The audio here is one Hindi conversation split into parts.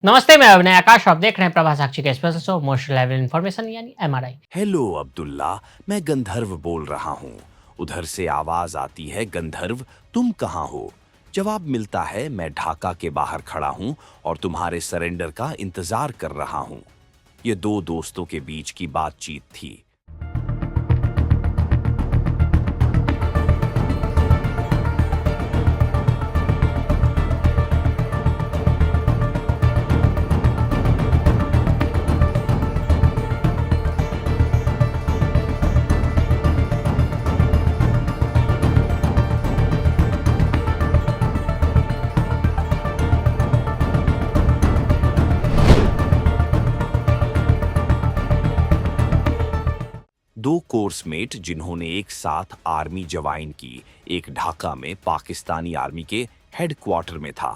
नमस्ते, मैं अभिनय आकाश। आप देख रहे हैं प्रभा साक्षी का special show most level information यानी एमआरआई। हेलो अब्दुल्ला। मैं गंधर्व बोल रहा हूँ। उधर से आवाज आती है, गंधर्व तुम कहाँ हो? जवाब मिलता है, मैं ढाका के बाहर खड़ा हूँ और तुम्हारे सरेंडर का इंतजार कर रहा हूँ। ये दो दोस्तों के बीच की बातचीत थी। दो कोर्समेट जिन्होंने एक साथ आर्मी ज्वाइन की, एक ढाका में पाकिस्तानी आर्मी के हेडक्वार्टर में था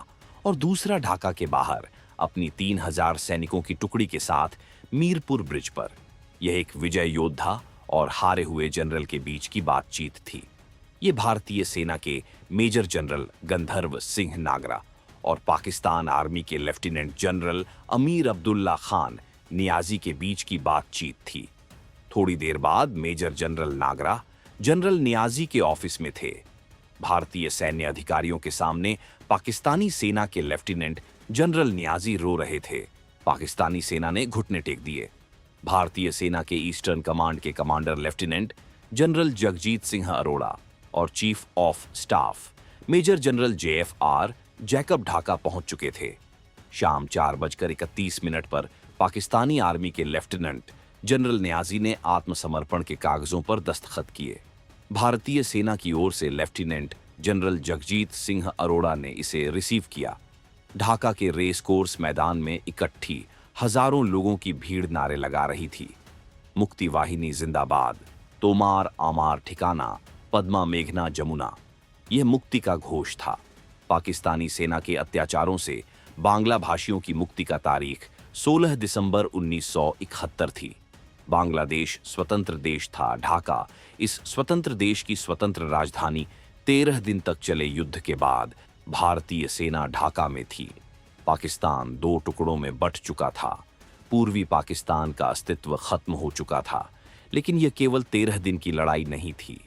और दूसरा ढाका के बाहर अपनी 3000 सैनिकों की टुकड़ी के साथ मीरपुर ब्रिज पर। यह एक विजय योद्धा और हारे हुए जनरल के बीच की बातचीत थी। ये भारतीय सेना के मेजर जनरल गंधर्व सिंह नागरा और पाकिस्तान आर्मी के lieutenant general Amir Abdullah Khan Niazi के बीच की बातचीत थी। थोड़ी देर बाद मेजर जनरल नागरा जनरल नियाजी के ऑफिस में थे। भारतीय सैन्य अधिकारियों के सामने पाकिस्तानी सेना के लेफ्टिनेंट जनरल नियाजी रो रहे थे। पाकिस्तानी सेना ने घुटने टेक दिए। भारतीय सेना के ईस्टर्न कमांड के commander lieutenant general Jagjit Singh Arora और chief of staff major general JFR Jacob Dhaka पहुंच चुके थे। शाम 4:31 पर पाकिस्तानी आर्मी के लेफ्टिनेंट जनरल नियाजी ने आत्मसमर्पण के कागजों पर दस्तखत किए। भारतीय सेना की ओर से लेफ्टिनेंट जनरल जगजीत सिंह अरोड़ा ने इसे रिसीव किया। ढाका के रेस कोर्स मैदान में इकट्ठी हजारों लोगों की भीड़ नारे लगा रही थी। मुक्ति वाहिनी जिंदाबाद, तोमार आमार ठिकाना, पद्मा मेघना जमुना। यह मुक्ति का घोष था। पाकिस्तानी सेना के अत्याचारों से बांग्ला भाषियों की मुक्ति का तारीख 16 दिसंबर 1971 थी। बांग्लादेश स्वतंत्र देश था। ढाका इस स्वतंत्र देश की स्वतंत्र राजधानी 13 दिन तक चले युद्ध के बाद भारतीय सेना ढाका में थी। पाकिस्तान दो टुकड़ों में बंट चुका था। पूर्वी पाकिस्तान का अस्तित्व खत्म हो चुका था, लेकिन यह केवल 13 दिन की लड़ाई नहीं थी।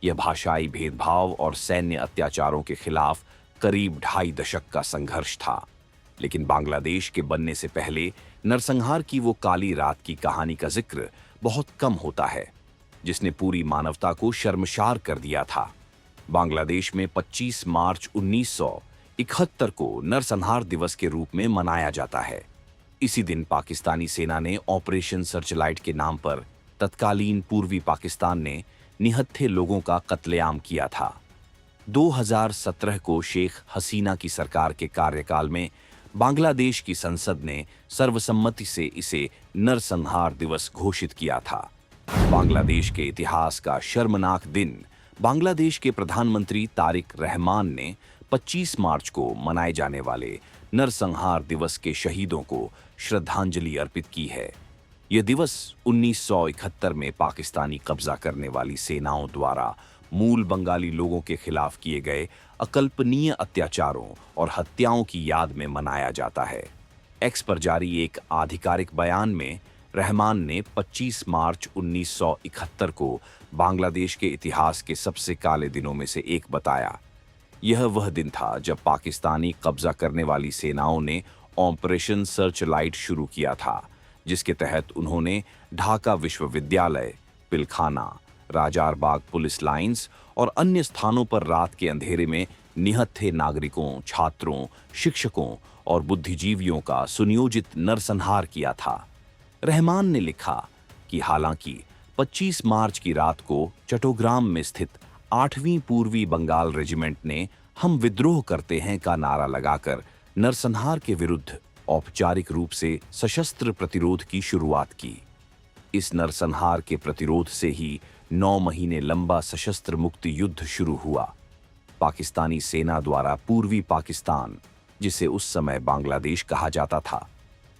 यह भाषाई भेदभाव और सैन्य अत्याचारों के खिलाफ करीब 2.5 दशक का संघर्ष था। लेकिन बांग्लादेश के बनने से पहले नरसंहार की वो काली रात की कहानी का जिक्र बहुत कम होता है, जिसने पूरी मानवता को शर्मसार कर दिया था। बांग्लादेश में 25 मार्च 1971 को नरसंहार दिवस के रूप में मनाया जाता है। इसी दिन पाकिस्तानी सेना ने ऑपरेशन सर्चलाइट के नाम पर तत्कालीन पूर्वी पाकिस्तान ने निहत्थे लोगों का कत्लेआम किया था। 2017 को शेख हसीना की सरकार के कार्यकाल में बांग्लादेश की संसद ने सर्वसम्मति से इसे नरसंहार दिवस घोषित किया था। बांग्लादेश के इतिहास का शर्मनाक दिन बांग्लादेश के प्रधानमंत्री तारिक रहमान ने 25 मार्च को मनाए जाने वाले नरसंहार दिवस के शहीदों को श्रद्धांजलि अर्पित की है। यह दिवस 1971 में पाकिस्तानी कब्जा करने वाली सेनाओं द्वारा मूल बंगाली लोगों के खिलाफ किए गए अकल्पनीय अत्याचारों और हत्याओं की याद में मनाया जाता है। एक्स पर जारी एक आधिकारिक बयान में रहमान ने 25 मार्च 1971 को बांग्लादेश के इतिहास के सबसे काले दिनों में से एक बताया। यह वह दिन था जब पाकिस्तानी कब्जा करने वाली सेनाओं ने ऑपरेशन सर्चलाइट शुरू किया था, जिसके तहत उन्होंने ढाका विश्वविद्यालय, पिलखाना, राजारबाग पुलिस लाइंस और अन्य स्थानों पर रात के अंधेरे में निहत्थे नागरिकों, छात्रों, शिक्षकों और बुद्धिजीवियों का सुनियोजित नरसंहार किया था। रहमान ने लिखा कि हालांकि 25 मार्च की रात को चट्टोग्राम में स्थित 8वीं पूर्वी बंगाल रेजिमेंट ने हम विद्रोह करते हैं का नारा लगाकर नरसंहार के विरुद्ध औपचारिक रूप से सशस्त्र प्रतिरोध की शुरुआत की। इस नरसंहार के प्रतिरोध से ही 9 महीने लंबा सशस्त्र मुक्ति युद्ध शुरू हुआ। पाकिस्तानी सेना द्वारा पूर्वी पाकिस्तान, जिसे उस समय बांग्लादेश कहा जाता था,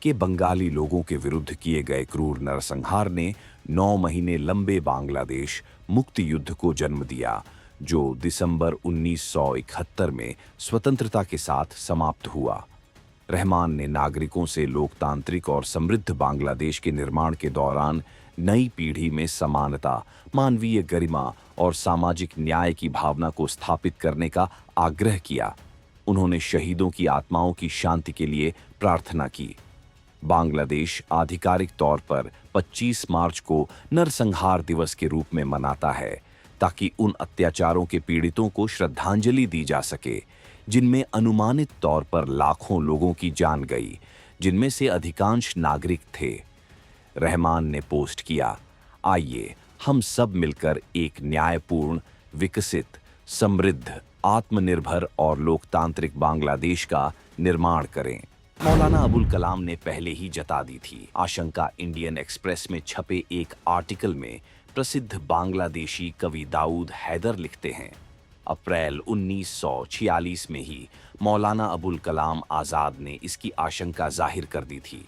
के बंगाली लोगों के विरुद्ध किए गए क्रूर नरसंहार ने 9 महीने लंबे बांग्लादेश मुक्ति युद्ध को जन्म दिया, जो दिसंबर 1971 में स्वतंत्रता के साथ समाप्त हुआ। रहमान ने नागरिकों से लोकतांत्रिक और समृद्ध बांग्लादेश के निर्माण के दौरान नई पीढ़ी में समानता, मानवीय गरिमा और सामाजिक न्याय की भावना को स्थापित करने का आग्रह किया। उन्होंने शहीदों की आत्माओं की शांति के लिए प्रार्थना की। बांग्लादेश आधिकारिक तौर पर 25 मार्च को नरसंहार दिवस के रूप में मनाता है, ताकि उन अत्याचारों के पीड़ितों को श्रद्धांजलि दी जा सके जिनमें अनुमानित तौर पर लाखों लोगों की जान गई, जिनमें से अधिकांश नागरिक थे। रहमान ने पोस्ट किया, आइए हम सब मिलकर एक न्यायपूर्ण, विकसित, समृद्ध, आत्मनिर्भर और लोकतांत्रिक बांग्लादेश का निर्माण करें। मौलाना अबुल कलाम ने पहले ही जता दी थी आशंका। इंडियन एक्सप्रेस में छपे एक आर्टिकल में प्रसिद्ध बांग्लादेशी कवि दाऊद हैदर लिखते हैं, अप्रैल 1946 में ही मौलाना अबुल कलाम आज़ाद ने इसकी आशंका जाहिर कर दी थी।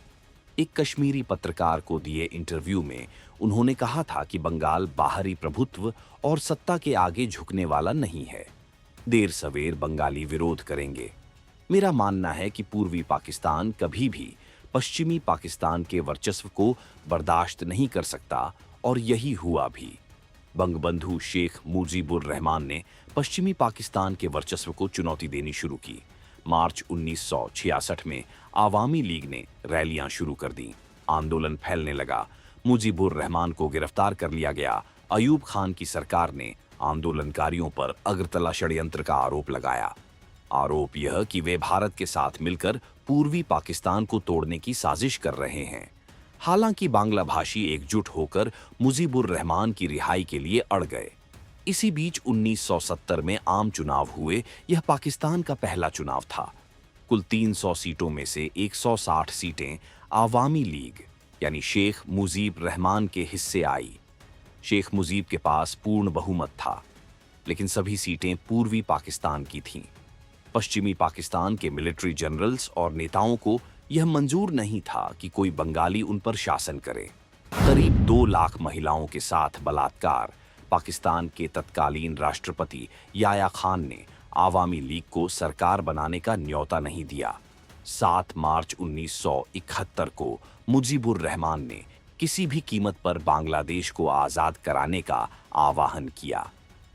एक कश्मीरी पत्रकार को दिए इंटरव्यू में उन्होंने कहा था कि बंगाल बाहरी प्रभुत्व और सत्ता के आगे झुकने वाला नहीं है। देर सवेर बंगाली विरोध करेंगे। मेरा मानना है कि पूर्वी पाकिस्तान कभी भी पश्चिमी पाकिस्तान के वर्चस्व को बर्दाश्त नहीं कर सकता, और यही हुआ भी। बंगबंधु शेख मुजीबुर रहमान ने पश्चिमी पाकिस्तान के वर्चस्व को चुनौती देनी शुरू की। मार्च 1966 में आवामी लीग ने रैलियां शुरू कर दी। आंदोलन फैलने लगा। मुजीबुर रहमान को गिरफ्तार कर लिया गया। अयूब खान की सरकार ने आंदोलनकारियों पर अगरतला षड्यंत्र का आरोप लगाया। आरोप यह कि वे भारत के साथ मिलकर पूर्वी पाकिस्तान को तोड़ने की साजिश कर रहे हैं। हालांकि बांग्ला भाषी एकजुट होकर मुजीबुर रहमान की रिहाई के लिए अड़ गए। इसी बीच 1970 में आम चुनाव हुए। यह पाकिस्तान का पहला चुनाव था। कुल 300 सीटों में से 160 सीटें आवामी लीग यानी शेख मुजीब रहमान के हिस्से आई। शेख मुजीब के पास पूर्ण बहुमत था, लेकिन सभी सीटें पूर्वी पाकिस्तान की थीं। पश्चिमी पाकिस्तान के मिलिट्री जनरल्स और नेताओं को यह मंजूर नहीं था कि कोई बंगाली उन पर शासन करे। करीब 2 लाख महिलाओं के साथ बलात्कार। पाकिस्तान के तत्कालीन राष्ट्रपति याया खान ने आवामी लीग को सरकार बनाने का न्योता नहीं दिया। 7 मार्च 1971 को मुजीबुर रहमान ने किसी भी कीमत पर बांग्लादेश को आजाद कराने का आह्वान किया।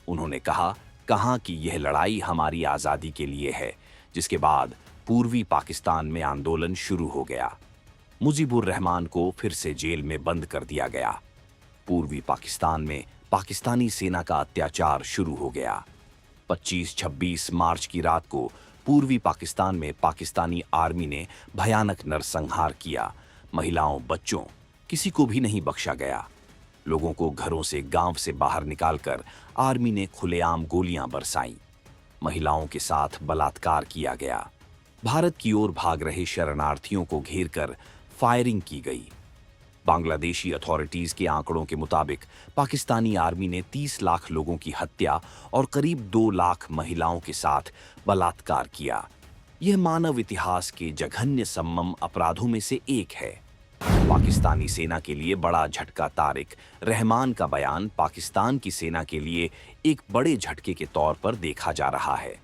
उन्होंने कहा कि यह लड़ाई हमारी आजादी के लिए है, जिसके बाद पूर्वी पाकिस्तान में आंदोलन शुरू हो गया। मुजीबुर रहमान को फिर से जेल में बंद कर दिया गया। पूर्वी पाकिस्तान में पाकिस्तानी सेना का अत्याचार शुरू हो गया। 25-26 मार्च की रात को पूर्वी पाकिस्तान में पाकिस्तानी आर्मी ने भयानक नरसंहार किया। महिलाओं, बच्चों, किसी को भी नहीं बख्शा गया। लोगों को घरों से, गांव से बाहर निकालकर आर्मी ने खुलेआम गोलियां बरसाईं। महिलाओं के साथ बलात्कार किया गया। भारत की ओर भाग रहे शरणार्थियों को घेरकर फायरिंग की गई। बांग्लादेशी अथॉरिटीज के आंकड़ों के मुताबिक पाकिस्तानी आर्मी ने 30 लाख लोगों की हत्या और करीब 2 लाख महिलाओं के साथ बलात्कार किया। यह मानव इतिहास के जघन्य सम्मम अपराधों में से एक है। पाकिस्तानी सेना के लिए बड़ा झटका। तारिक रहमान का बयान पाकिस्तान की सेना के लिए एक बड़े झटके के तौर पर देखा जा रहा है।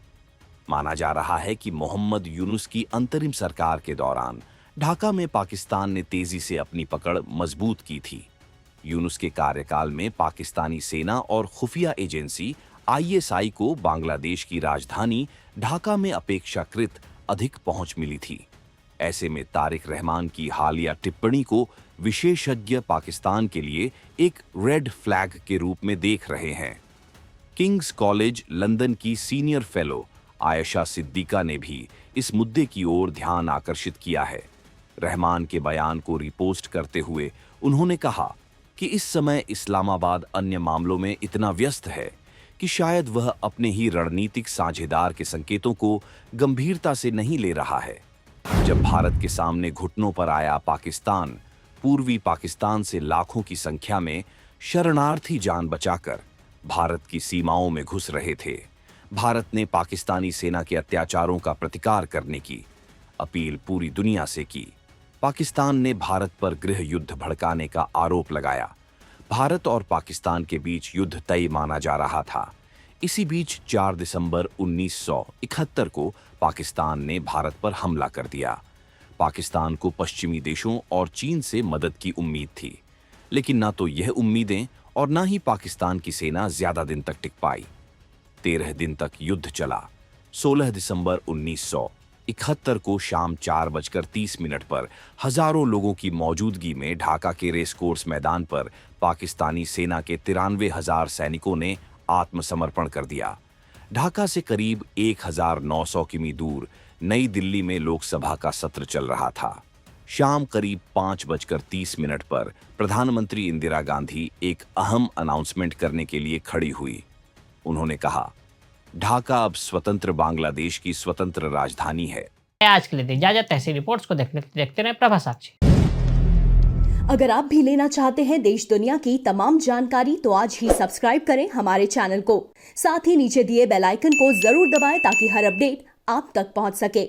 माना जा रहा है कि मोहम्मद यूनुस की अंतरिम सरकार के दौरान ढाका में पाकिस्तान ने तेजी से अपनी पकड़ मजबूत की थी। यूनुस के कार्यकाल में पाकिस्तानी सेना और खुफिया एजेंसी ISI को बांग्लादेश की राजधानी ढाका में अपेक्षाकृत अधिक पहुंच मिली थी। ऐसे में तारिक रहमान की हालिया टिप्पणी को विशेषज्ञ पाकिस्तान के लिए एक रेड फ्लैग के रूप में देख रहे हैं। किंग्स कॉलेज लंदन की सीनियर फेलो आयशा सिद्दीका ने भी इस मुद्दे की ओर ध्यान आकर्षित किया है। रहमान के बयान को रिपोस्ट करते हुए उन्होंने कहा कि इस समय इस्लामाबाद अन्य मामलों में इतना व्यस्त है कि शायद वह अपने ही रणनीतिक साझेदार के संकेतों को गंभीरता से नहीं ले रहा है। जब भारत के सामने घुटनों पर आया पाकिस्तान, पूर्वी पाकिस्तान से लाखों की संख्या में शरणार्थी जान बचाकर भारत की सीमाओं में घुस रहे थे। भारत ने पाकिस्तानी सेना के अत्याचारों का प्रतिकार करने की अपील पूरी दुनिया से की। पाकिस्तान ने भारत पर गृह युद्ध भड़काने का आरोप लगाया। भारत और पाकिस्तान के बीच युद्ध तय माना जा रहा था। इसी बीच 4 दिसंबर 1971 को पाकिस्तान ने भारत पर हमला कर दिया। पाकिस्तान को पश्चिमी देशों और चीन से मदद की उम्मीद थी, लेकिन ना तो यह उम्मीदें और ना ही पाकिस्तान की सेना ज्यादा दिन तक टिक पाई। 13 दिन तक युद्ध चला। 16 दिसंबर 1971 को शाम 4:30 पर हजारों लोगों की मौजूदगी में ढाका के रेस कोर्स मैदान पर पाकिस्तानी सेना के 93,000 सैनिकों ने आत्मसमर्पण कर दिया। ढाका से करीब 1900 किमी दूर नई दिल्ली में लोकसभा का सत्र चल रहा था। शाम करीब 5:30 पर प्रधानमंत्री इंदिरा गांधी एक अहम अनाउंसमेंट करने के लिए खड़ी हुई। उन्होंने कहा, ढाका अब स्वतंत्र बांग्लादेश की स्वतंत्र राजधानी है। आज के लिए दी इजाजत। ऐसी रिपोर्ट्स को देखते रहे प्रभा साक्षी। अगर आप भी लेना चाहते हैं देश दुनिया की तमाम जानकारी तो आज ही सब्सक्राइब करें हमारे चैनल को। साथ ही नीचे दिए बेल आइकन को जरूर दबाएं ताकि हर अपडेट आप तक पहुंच सके।